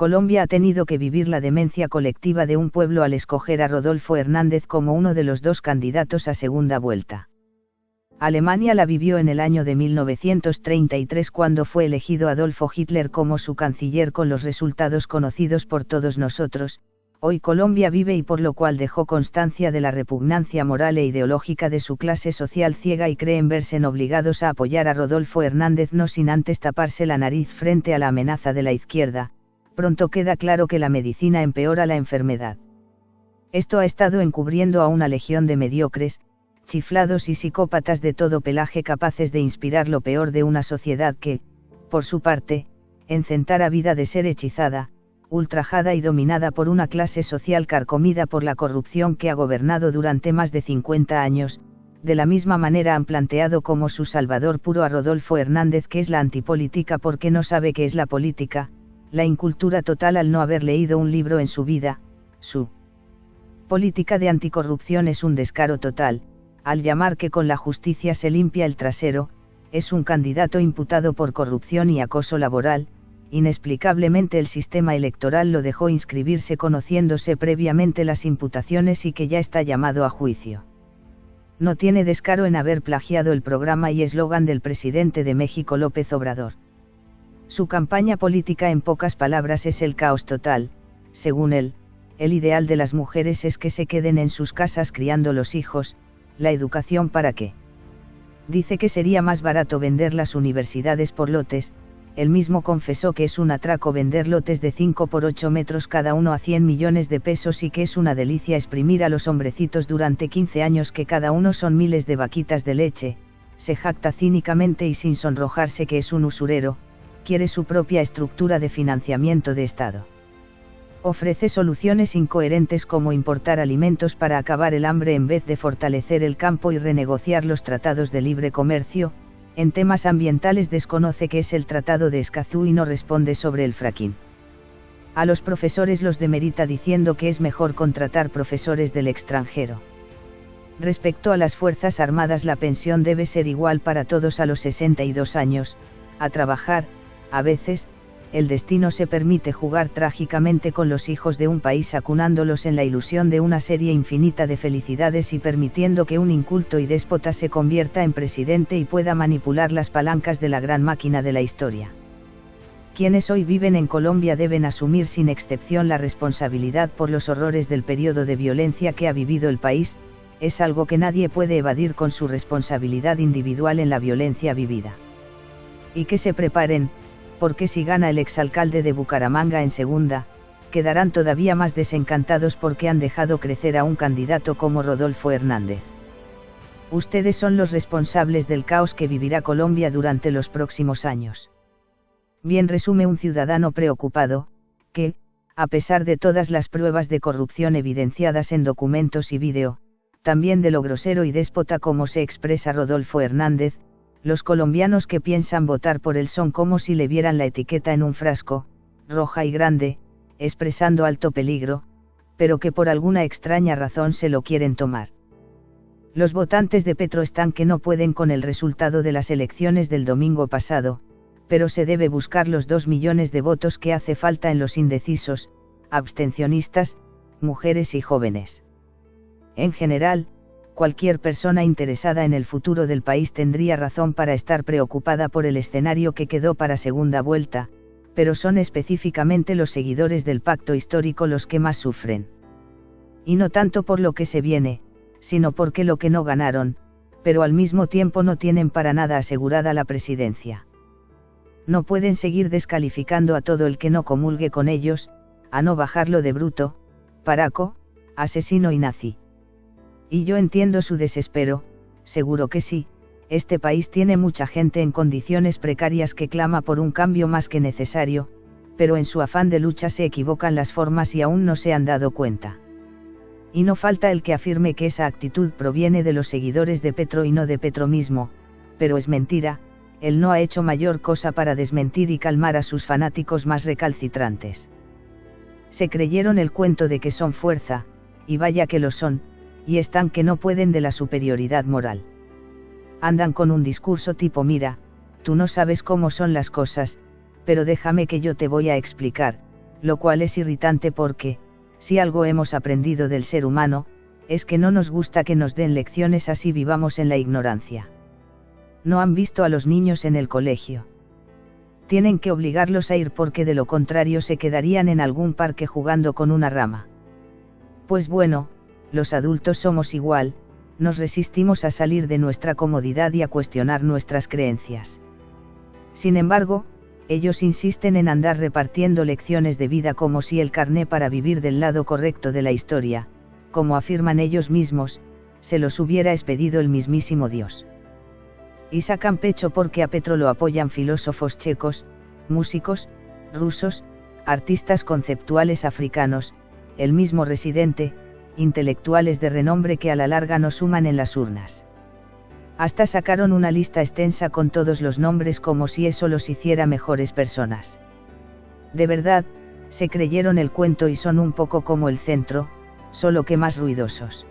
Colombia ha tenido que vivir la demencia colectiva de un pueblo al escoger a Rodolfo Hernández como uno de los dos candidatos a segunda vuelta. Alemania la vivió en el año de 1933 cuando fue elegido Adolfo Hitler como su canciller con los resultados conocidos por todos nosotros. Hoy Colombia vive y por lo cual dejó constancia de la repugnancia moral e ideológica de su clase social ciega y creen verse obligados a apoyar a Rodolfo Hernández no sin antes taparse la nariz frente a la amenaza de la izquierda. Pronto queda claro que la medicina empeora la enfermedad. Esto ha estado encubriendo a una legión de mediocres, chiflados y psicópatas de todo pelaje capaces de inspirar lo peor de una sociedad que, por su parte, encentara vida de ser hechizada, ultrajada y dominada por una clase social carcomida por la corrupción que ha gobernado durante más de 50 años, de la misma manera han planteado como su salvador puro a Rodolfo Hernández, que es la antipolítica porque no sabe qué es la política, la incultura total al no haber leído un libro en su vida. Su política de anticorrupción es un descaro total, al llamar que con la justicia se limpia el trasero, es un candidato imputado por corrupción y acoso laboral. Inexplicablemente el sistema electoral lo dejó inscribirse conociéndose previamente las imputaciones y que ya está llamado a juicio. No tiene descaro en haber plagiado el programa y eslogan del presidente de México López Obrador. Su campaña política en pocas palabras es el caos total. Según él, el ideal de las mujeres es que se queden en sus casas criando los hijos. ¿La educación para qué? Dice que sería más barato vender las universidades por lotes. Él mismo confesó que es un atraco vender lotes de 5 por 8 metros cada uno a 100 millones de pesos y que es una delicia exprimir a los hombrecitos durante 15 años que cada uno son miles de vaquitas de leche. Se jacta cínicamente y sin sonrojarse que es un usurero, quiere su propia estructura de financiamiento de Estado. Ofrece soluciones incoherentes como importar alimentos para acabar el hambre en vez de fortalecer el campo y renegociar los tratados de libre comercio. En temas ambientales desconoce qué es el Tratado de Escazú y no responde sobre el fracking. A los profesores los demerita diciendo que es mejor contratar profesores del extranjero. Respecto a las Fuerzas Armadas, la pensión debe ser igual para todos a los 62 años, a trabajar. A veces, el destino se permite jugar trágicamente con los hijos de un país acunándolos en la ilusión de una serie infinita de felicidades y permitiendo que un inculto y déspota se convierta en presidente y pueda manipular las palancas de la gran máquina de la historia. Quienes hoy viven en Colombia deben asumir sin excepción la responsabilidad por los horrores del periodo de violencia que ha vivido el país. Es algo que nadie puede evadir con su responsabilidad individual en la violencia vivida. Y que se preparen, porque si gana el exalcalde de Bucaramanga en segunda, quedarán todavía más desencantados porque han dejado crecer a un candidato como Rodolfo Hernández. Ustedes son los responsables del caos que vivirá Colombia durante los próximos años. Bien resume un ciudadano preocupado, que, a pesar de todas las pruebas de corrupción evidenciadas en documentos y vídeo, también de lo grosero y déspota como se expresa Rodolfo Hernández, los colombianos que piensan votar por él son como si le vieran la etiqueta en un frasco, roja y grande, expresando alto peligro, pero que por alguna extraña razón se lo quieren tomar. Los votantes de Petro están que no pueden con el resultado de las elecciones del domingo pasado, pero se debe buscar los 2 millones de votos que hace falta en los indecisos, abstencionistas, mujeres y jóvenes. En general, cualquier persona interesada en el futuro del país tendría razón para estar preocupada por el escenario que quedó para segunda vuelta, pero son específicamente los seguidores del pacto histórico los que más sufren. Y no tanto por lo que se viene, sino porque lo que no ganaron, pero al mismo tiempo no tienen para nada asegurada la presidencia. No pueden seguir descalificando a todo el que no comulgue con ellos, a no bajarlo de bruto, paraco, asesino y nazi. Y yo entiendo su desespero, seguro que sí, este país tiene mucha gente en condiciones precarias que clama por un cambio más que necesario, pero en su afán de lucha se equivocan las formas y aún no se han dado cuenta. Y no falta el que afirme que esa actitud proviene de los seguidores de Petro y no de Petro mismo, pero es mentira, él no ha hecho mayor cosa para desmentir y calmar a sus fanáticos más recalcitrantes. Se creyeron el cuento de que son fuerza, y vaya que lo son, y están que no pueden de la superioridad moral. Andan con un discurso tipo mira, tú no sabes cómo son las cosas, pero déjame que yo te voy a explicar, lo cual es irritante porque, si algo hemos aprendido del ser humano, es que no nos gusta que nos den lecciones así vivamos en la ignorancia. No han visto a los niños en el colegio. Tienen que obligarlos a ir porque de lo contrario se quedarían en algún parque jugando con una rama. Pues bueno, los adultos somos igual, nos resistimos a salir de nuestra comodidad y a cuestionar nuestras creencias. Sin embargo, ellos insisten en andar repartiendo lecciones de vida como si el carné para vivir del lado correcto de la historia, como afirman ellos mismos, se los hubiera expedido el mismísimo Dios. Y sacan pecho porque a Petro lo apoyan filósofos checos, músicos, rusos, artistas conceptuales africanos, el mismo Residente, intelectuales de renombre que a la larga no suman en las urnas. Hasta sacaron una lista extensa con todos los nombres como si eso los hiciera mejores personas. De verdad, se creyeron el cuento y son un poco como el centro, solo que más ruidosos.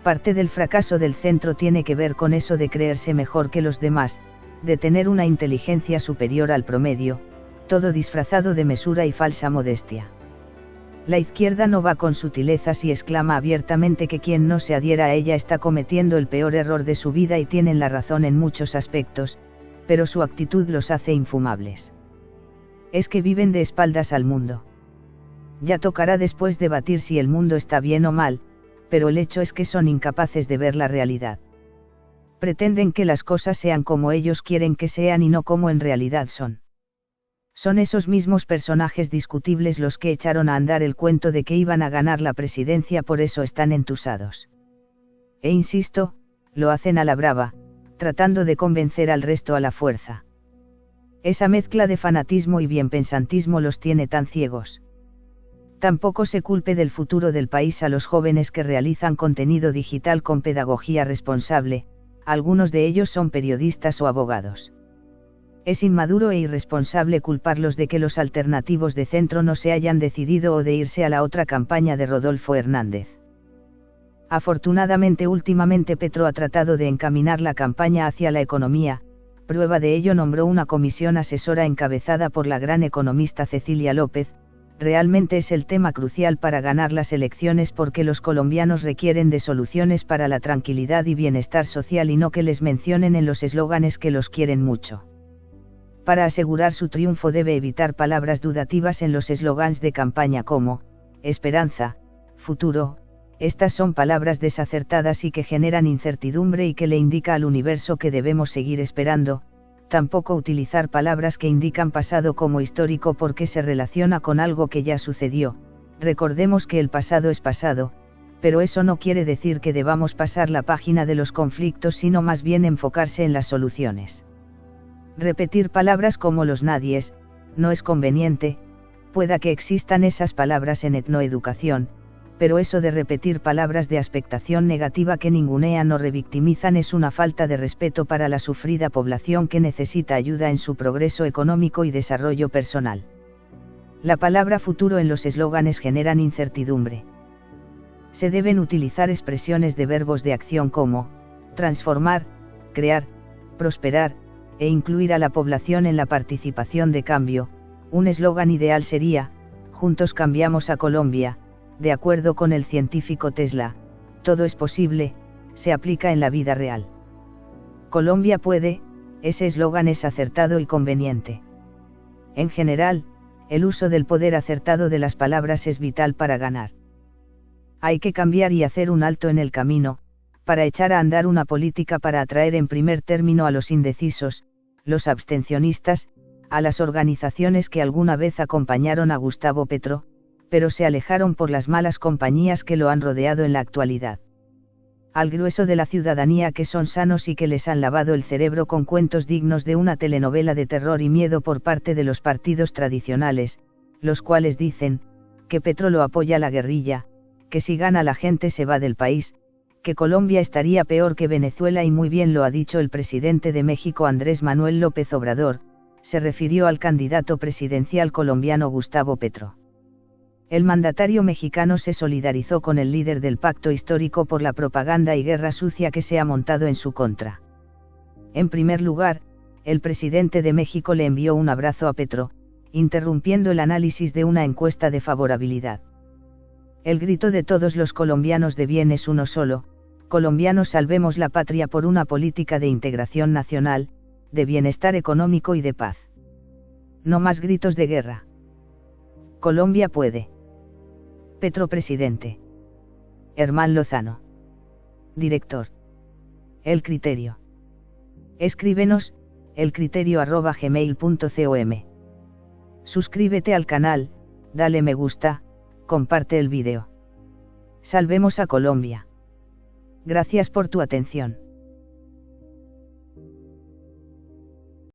Parte del fracaso del centro tiene que ver con eso de creerse mejor que los demás, de tener una inteligencia superior al promedio, todo disfrazado de mesura y falsa modestia. La izquierda no va con sutilezas y exclama abiertamente que quien no se adhiera a ella está cometiendo el peor error de su vida y tienen la razón en muchos aspectos, pero su actitud los hace infumables. Es que viven de espaldas al mundo. Ya tocará después debatir si el mundo está bien o mal, pero el hecho es que son incapaces de ver la realidad. Pretenden que las cosas sean como ellos quieren que sean y no como en realidad son. Son esos mismos personajes discutibles los que echaron a andar el cuento de que iban a ganar la presidencia, por eso están entusados. E insisto, lo hacen a la brava, tratando de convencer al resto a la fuerza. Esa mezcla de fanatismo y bienpensantismo los tiene tan ciegos. Tampoco se culpe del futuro del país a los jóvenes que realizan contenido digital con pedagogía responsable, algunos de ellos son periodistas o abogados. Es inmaduro e irresponsable culparlos de que los alternativos de centro no se hayan decidido o de irse a la otra campaña de Rodolfo Hernández. Afortunadamente últimamente Petro ha tratado de encaminar la campaña hacia la economía, prueba de ello nombró una comisión asesora encabezada por la gran economista Cecilia López. Realmente es el tema crucial para ganar las elecciones porque los colombianos requieren de soluciones para la tranquilidad y bienestar social y no que les mencionen en los eslóganes que los quieren mucho. Para asegurar su triunfo debe evitar palabras dudativas en los eslogans de campaña como esperanza, futuro. Estas son palabras desacertadas y que generan incertidumbre y que le indica al universo que debemos seguir esperando. Tampoco utilizar palabras que indican pasado como histórico porque se relaciona con algo que ya sucedió. Recordemos que el pasado es pasado, pero eso no quiere decir que debamos pasar la página de los conflictos, sino más bien enfocarse en las soluciones. Repetir palabras como los nadies no es conveniente, pueda que existan esas palabras en etnoeducación, pero eso de repetir palabras de aspectación negativa que ningunean o revictimizan es una falta de respeto para la sufrida población que necesita ayuda en su progreso económico y desarrollo personal. La palabra futuro en los eslóganes generan incertidumbre. Se deben utilizar expresiones de verbos de acción como transformar, crear, prosperar, e incluir a la población en la participación de cambio. Un eslogan ideal sería, juntos cambiamos a Colombia. De acuerdo con el científico Tesla, todo es posible, se aplica en la vida real. Colombia puede, ese eslogan es acertado y conveniente. En general, el uso del poder acertado de las palabras es vital para ganar. Hay que cambiar y hacer un alto en el camino, para echar a andar una política para atraer en primer término a los indecisos, los abstencionistas, a las organizaciones que alguna vez acompañaron a Gustavo Petro, pero se alejaron por las malas compañías que lo han rodeado en la actualidad. Al grueso de la ciudadanía que son sanos y que les han lavado el cerebro con cuentos dignos de una telenovela de terror y miedo por parte de los partidos tradicionales, los cuales dicen, que Petro lo apoya la guerrilla, que si gana la gente se va del país, que Colombia estaría peor que Venezuela y muy bien lo ha dicho el presidente de México Andrés Manuel López Obrador, se refirió al candidato presidencial colombiano Gustavo Petro. El mandatario mexicano se solidarizó con el líder del pacto histórico por la propaganda y guerra sucia que se ha montado en su contra. En primer lugar, el presidente de México le envió un abrazo a Petro, interrumpiendo el análisis de una encuesta de favorabilidad. El grito de todos los colombianos de bien es uno solo: colombianos, salvemos la patria por una política de integración nacional, de bienestar económico y de paz. No más gritos de guerra. Colombia puede. Petro, presidente. Herman Lozano, director. El Criterio. Escríbenos, elcriterio@gmail.com. Suscríbete al canal, dale me gusta, comparte el vídeo. Salvemos a Colombia. Gracias por tu atención.